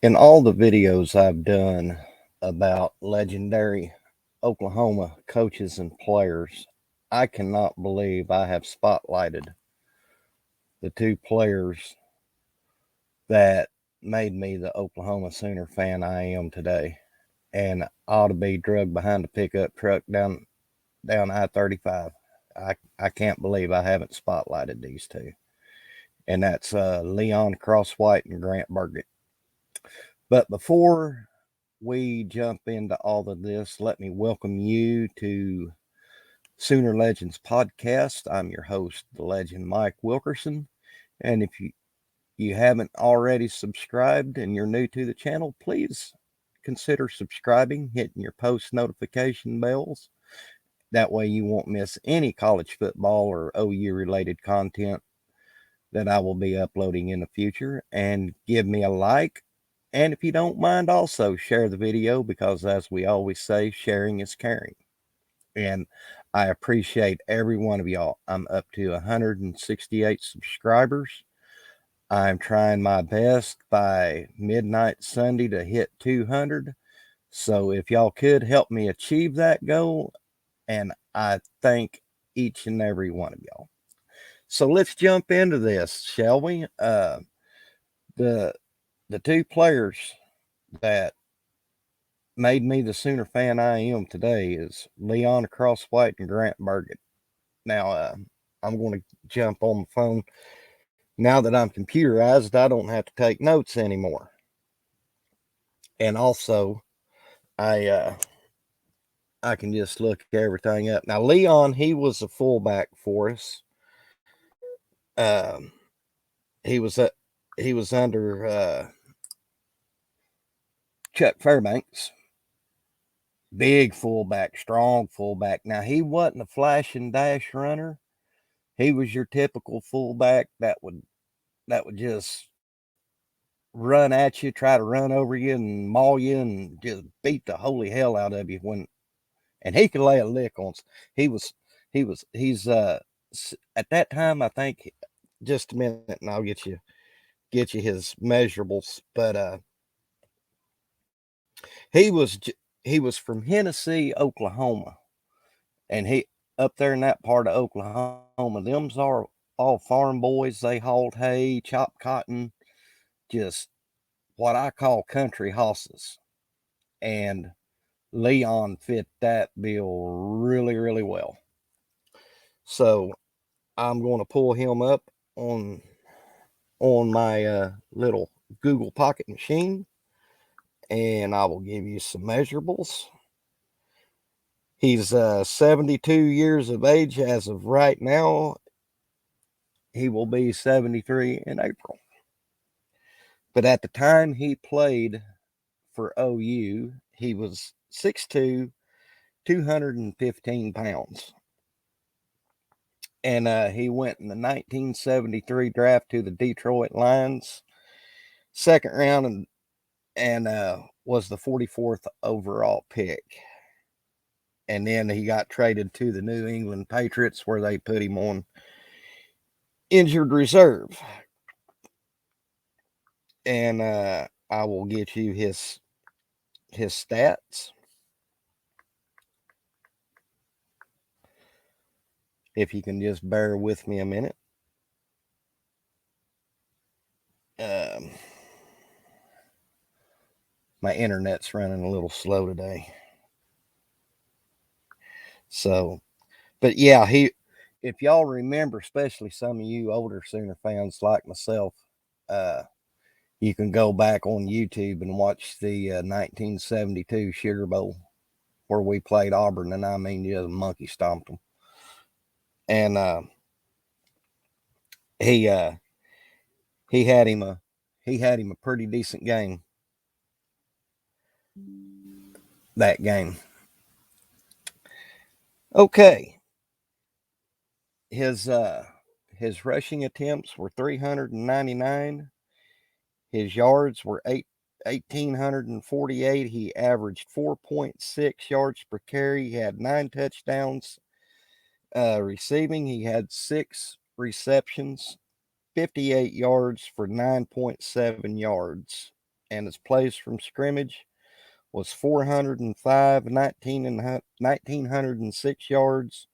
In all the videos I've done about legendary Oklahoma coaches and players, I cannot believe I have spotlighted the two players that made me the Oklahoma Sooner fan I am today. And I ought to be drugged behind a pickup truck down I-35. I can't believe I haven't spotlighted these two. And that's Leon Crosswhite and Grant Berget. But before we jump into all of this, let me welcome you to Sooner Legends Podcast. I'm your host, the legend Mike Wilkerson. And if you haven't already subscribed and you're new to the channel, please consider subscribing, hitting your post notification bells. That way you won't miss any college football or OU related content that I will be uploading in the future. And give me a like. And if you don't mind, also share the video because, as we always say, sharing is caring. And I appreciate every one of y'all. I'm up to 168 subscribers. I'm trying my best by midnight Sunday to hit 200. So if y'all could help me achieve that goal, and I thank each and every one of y'all. So let's jump into this, shall we? The two players that made me the Sooner fan I am today is Leon Crosswhite and Grant Berget. Now, I'm going to jump on the phone. Now that I'm computerized, I don't have to take notes anymore. And also, I can just look everything up. Now, Leon, he was a fullback for us. Um, he was under Chuck Fairbanks. Big fullback, strong fullback. Now, he wasn't a flash and dash runner. He was your typical fullback that would just run at you, try to run over you and maul you and just beat the holy hell out of you and he could lay a lick on. He's at that time, I think, just a minute and I'll get you his measurables, but he was from Hennessy, Oklahoma, and he up there in that part of Oklahoma. Them's are all farm boys. They hauled hay, chopped cotton, just what I call country hosses. And Leon fit that bill really, really well. So I'm going to pull him up on my little Google Pocket machine, and I will give you some measurables. He's 72 years of age as of right now. He will be 73 in April. But at the time he played for OU, he was 6'2", 215 pounds. And he went in the 1973 draft to the Detroit Lions, second round, and was the 44th overall pick. And then he got traded to the New England Patriots, where they put him on injured reserve. And I will get you his stats. If you can just bear with me a minute. My internet's running a little slow today. So, but yeah, if y'all remember, especially some of you older Sooner fans like myself, you can go back on YouTube and watch the 1972 Sugar Bowl where we played Auburn, and I mean, just monkey stomped them. And he had him a pretty decent game that game. Okay, his rushing attempts were 399. His yards were 1,848. He averaged 4.6 yards per carry. He had 9 touchdowns. Receiving, he had 6 receptions, 58 yards for 9.7 yards. and his plays from scrimmage was 405, 1,906 yards,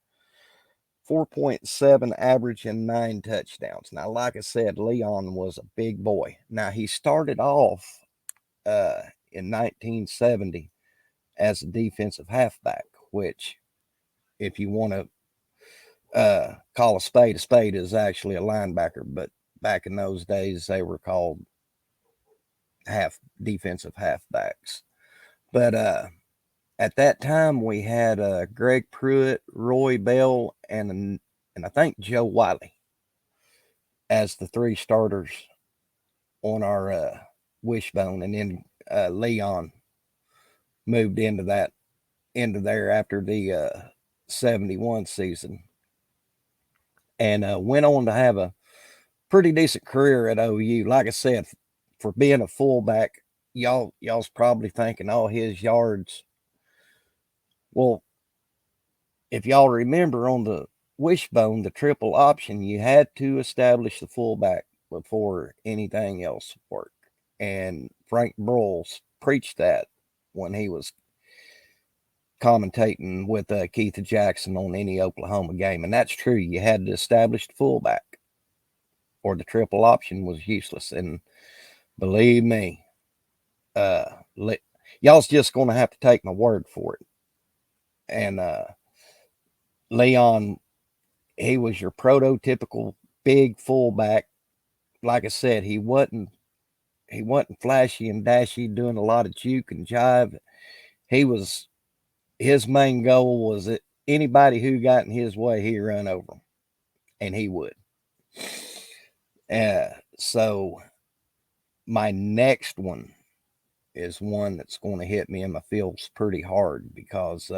4.7 average, and 9 touchdowns. Now, like I said, Leon was a big boy. Now, he started off in 1970 as a defensive halfback, which, if you want to call a spade is actually a linebacker, but back in those days they were called defensive halfbacks. But at that time we had Greg Pruitt, Roy Bell, and I think Joe Wiley as the 3 starters on our wishbone, and then Leon moved into there after the 71 season, and went on to have a pretty decent career at OU. Like I said, for being a fullback, y'all's probably thinking, oh, his yards. Well, if y'all remember on the wishbone, the triple option, you had to establish the fullback before anything else worked. And Frank Broyles preached that when he was commentating with Keith Jackson on any Oklahoma game. And that's true. You had to establish the fullback, or the triple option was useless. And believe me, y'all's just going to have to take my word for it. And Leon, he was your prototypical big fullback. Like I said, he wasn't flashy and dashy, doing a lot of juke and jive. His main goal was that anybody who got in his way, he'd run over them, and he would. So my next one is one that's going to hit me in my feels pretty hard, because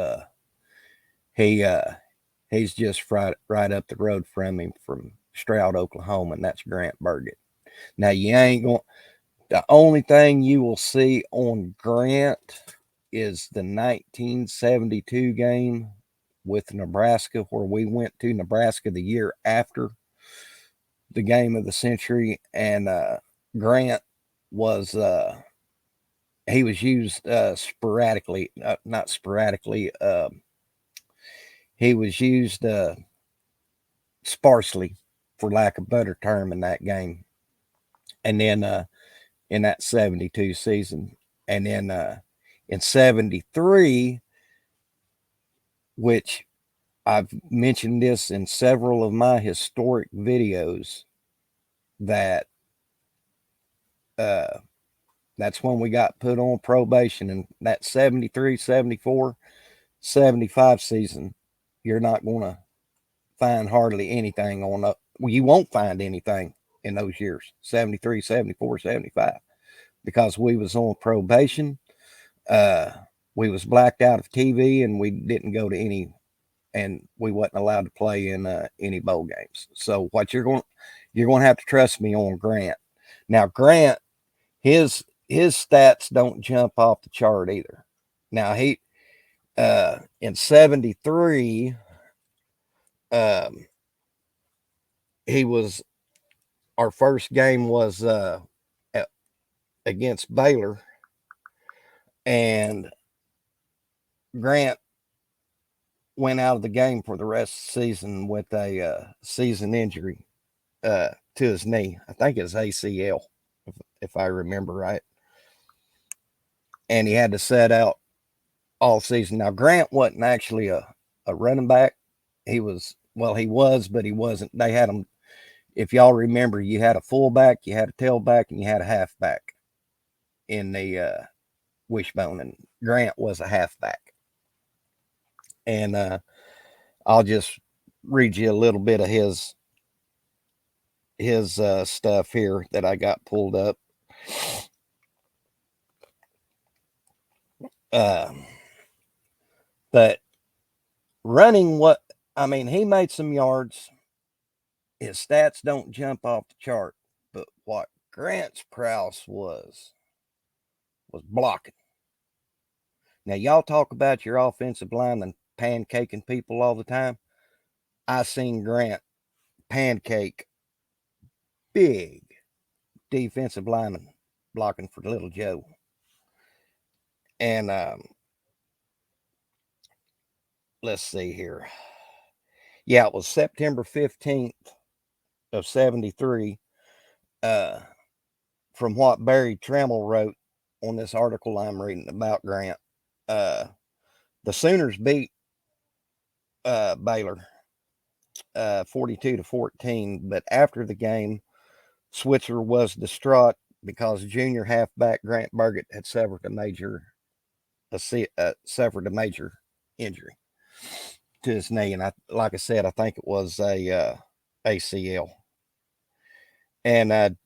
he's just right up the road from him, from Stroud, Oklahoma, and that's Grant Berget. Now, the only thing you will see on Grant is the 1972 game with Nebraska, where we went to Nebraska the year after the game of the century, and Grant was he was used sporadically, not sporadically. He was used sparsely, for lack of a better term, in that game, and then in that 72 season, and then in 73, which I've mentioned this in several of my historic videos, that that's when we got put on probation. And that 73, 74, 75 season, you're not going to find hardly anything you won't find anything in those years, 73, 74, 75, because we was on probation. We was blacked out of TV, and we didn't go to any, and we wasn't allowed to play in any bowl games. So what you're going to have to trust me on Grant. Now, Grant, his stats don't jump off the chart either. Now, he in 73, he was, our first game was against Baylor, and Grant went out of the game for the rest of the season with a season injury to his knee. I think it's ACL, if I remember right. And he had to set out all season. Now, Grant wasn't actually a running back. He was, but he wasn't. They had him, if y'all remember, you had a fullback, you had a tailback, and you had a halfback in the wishbone, and Grant was a halfback. And I'll just read you a little bit of his stuff here that I got pulled up. But running, he made some yards. His stats don't jump off the chart, but what Grant's prowess was blocking. Now, y'all talk about your offensive lineman pancaking people all the time. I seen Grant pancake big defensive linemen blocking for Little Joe. And let's see here. Yeah, it was September 15th of 73. From what Barry Trammell wrote on this article I'm reading about Grant, the Sooners beat Baylor 42-14, but after the game, Switzer was distraught because junior halfback Grant Berget had suffered a major injury to his knee, and like I said, I think it was a ACL. And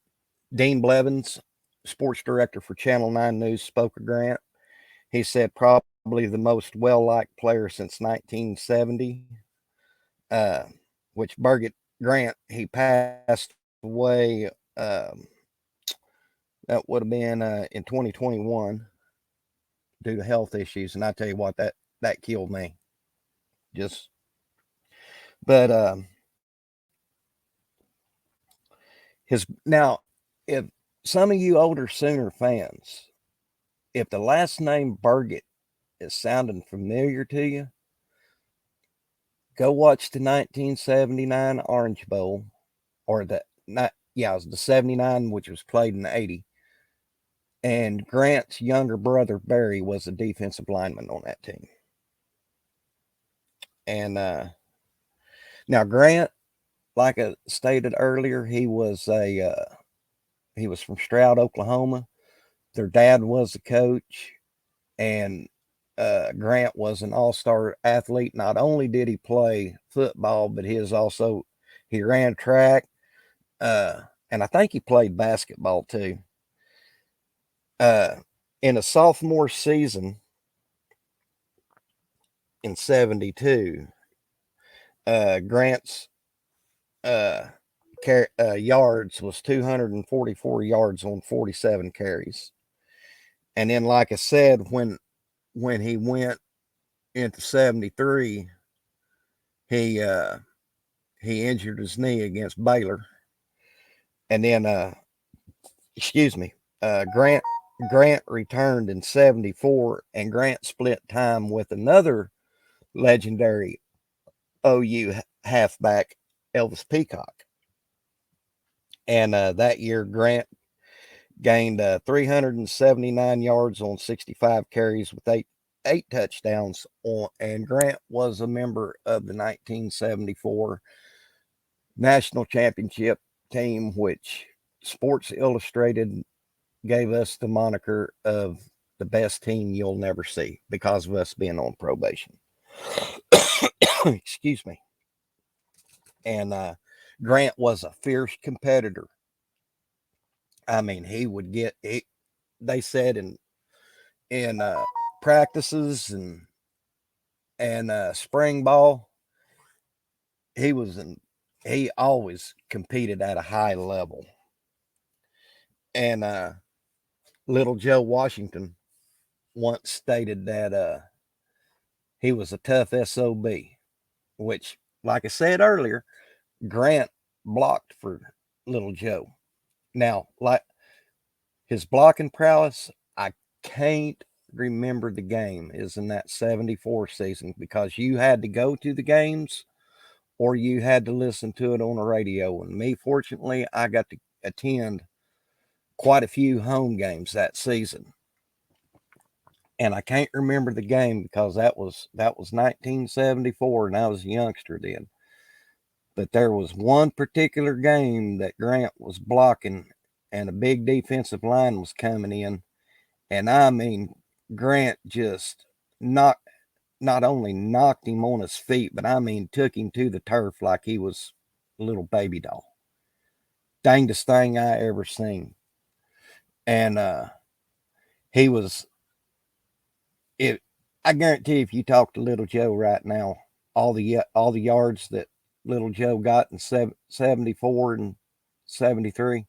Dean Blevins, sports director for Channel 9 News, spoke of Grant. He said probably the most well-liked player since 1970, which Berget Grant, he passed away. That would have been in 2021 due to health issues. And I tell you what, that killed me. But now, if some of you older Sooner fans, if the last name Berget is sounding familiar to you, go watch the 1979 Orange Bowl, or it was the 79, which was played in the 80. And Grant's younger brother, Barry, was a defensive lineman on that team. And now Grant, like I stated earlier, he was from Stroud, Oklahoma. Their dad was the coach, and Grant was an all-star athlete. Not only did he play football, but he ran track, and I think he played basketball too. In a sophomore season in 72, Grant's yards was 244 yards on 47 carries. And then, like I said, when he went into 73, he injured his knee against Baylor. And then, Grant returned in 74, and Grant split time with another legendary OU halfback, Elvis Peacock. And that year, Grant gained 379 yards on 65 carries with eight touchdowns. And Grant was a member of the 1974 National Championship team, which Sports Illustrated gave us the moniker of the best team you'll never see because of us being on probation. Excuse me. And Grant was a fierce competitor. I mean, he would they said in practices and spring ball, he always competed at a high level. And Little Joe Washington once stated that he was a tough SOB, which, like I said earlier, Grant blocked for Little Joe. Now, like his blocking prowess, I can't remember the game, is in that 74 season, because you had to go to the games or you had to listen to it on the radio. And me, fortunately, I got to attend quite a few home games that season. And I can't remember the game because that was 1974 and I was a youngster then. But there was one particular game that Grant was blocking and a big defensive line was coming in. And I mean, Grant just not only knocked him on his feet, but I mean, took him to the turf like he was a little baby doll. Dangest thing I ever seen. And he was, I guarantee if you talk to Little Joe right now, all the yards that Little Joe got in 74 and 73,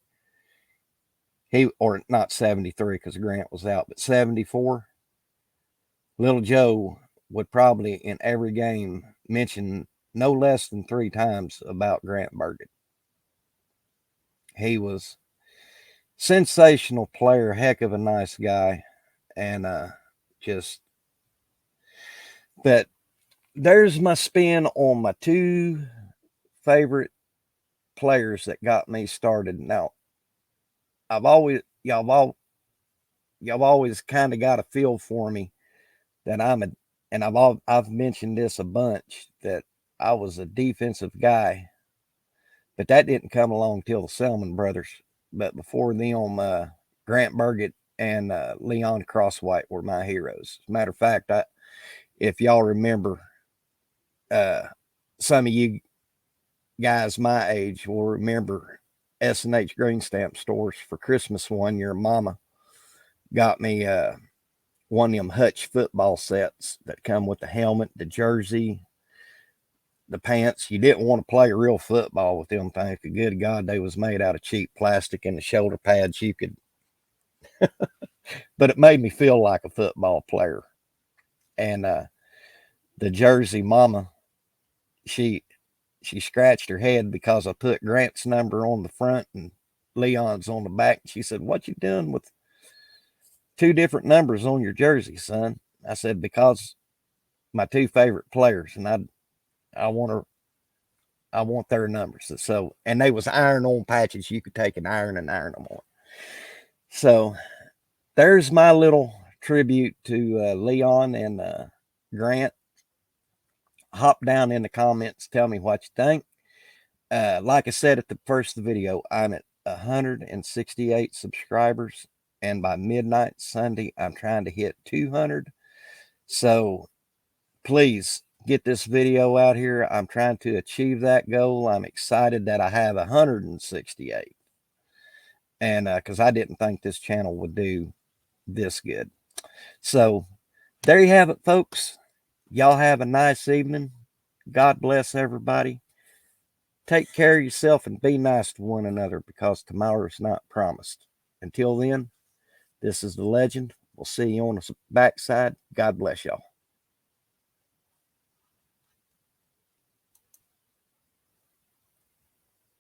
or not 73 because Grant was out, but 74, Little Joe would probably in every game mention no less than 3 times about Grant Berget. He was sensational player, heck of a nice guy, and just. But there's my spin on my two favorite players that got me started. Now, y'all always kind of got a feel for me that and I've mentioned this a bunch, that I was a defensive guy, but that didn't come along till the Selman brothers. But before them, Grant Berget and Leon Crosswhite were my heroes. As a matter of fact, if y'all remember, some of you guys my age will remember S&H Green Stamp stores for Christmas one year. Mama got me one of them Hutch football sets that come with the helmet, the jersey, the pants. You didn't want to play real football with them things. Good God, they was made out of cheap plastic, and the shoulder pads you could. But it made me feel like a football player. And the jersey, Mama, she scratched her head because I put Grant's number on the front and Leon's on the back. She said, "What you doing with two different numbers on your jersey, son?" I said, "Because my two favorite players, and I want their numbers." So, and they was iron-on patches. You could take an iron and iron them on. So there's my little tribute to Leon and Grant. Hop down in the comments, tell me what you think. Like I said at the first of the video, I'm at 168 subscribers, and by midnight Sunday, I'm trying to hit 200. So please get this video out here. I'm trying to achieve that goal. I'm excited that I have 168, and because I didn't think this channel would do this good. So there you have it, folks. Y'all have a nice evening. God bless everybody. Take care of yourself and be nice to one another, because tomorrow's not promised. Until then, this is the legend. We'll see you on the backside. God bless y'all.